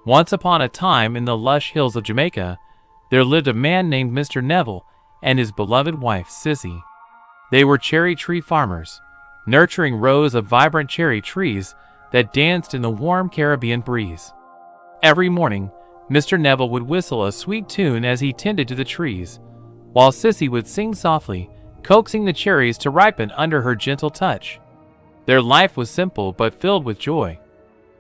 Once upon a time in the lush hills of Jamaica, there lived a man named Mr. Neville and his beloved wife, Sissy. They were cherry tree farmers, nurturing rows of vibrant cherry trees that danced in the warm Caribbean breeze. Every morning, Mr. Neville would whistle a sweet tune as he tended to the trees, while Sissy would sing softly, coaxing the cherries to ripen under her gentle touch. Their life was simple but filled with joy.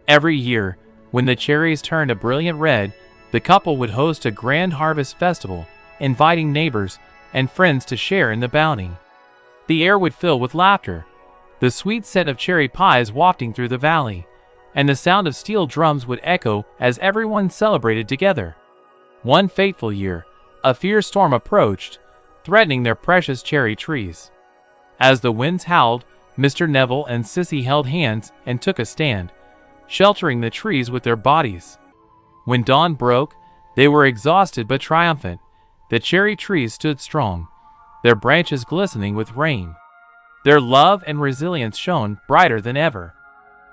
Every year, when the cherries turned a brilliant red, the couple would host a grand harvest festival, inviting neighbors and friends to share in the bounty. The air would fill with laughter, the sweet scent of cherry pies wafting through the valley, and the sound of steel drums would echo as everyone celebrated together. One fateful year, a fierce storm approached, threatening their precious cherry trees. As the winds howled, Mr. Neville and Sissy held hands and took a stand, sheltering the trees with their bodies. When dawn broke, they were exhausted but triumphant. The cherry trees stood strong, their branches glistening with rain. Their love and resilience shone brighter than ever.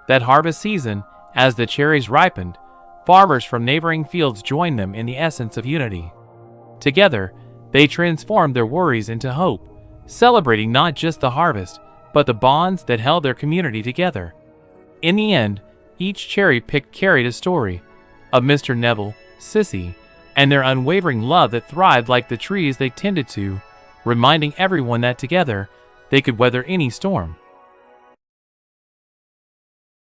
That harvest season, as the cherries ripened, farmers from neighboring fields joined them in the essence of unity. Together, they transformed their worries into hope, celebrating not just the harvest, but the bonds that held their community together. In the end, each cherry picked carried a story of Mr. Neville, Sissy, and their unwavering love that thrived like the trees they tended to, reminding everyone that together they could weather any storm.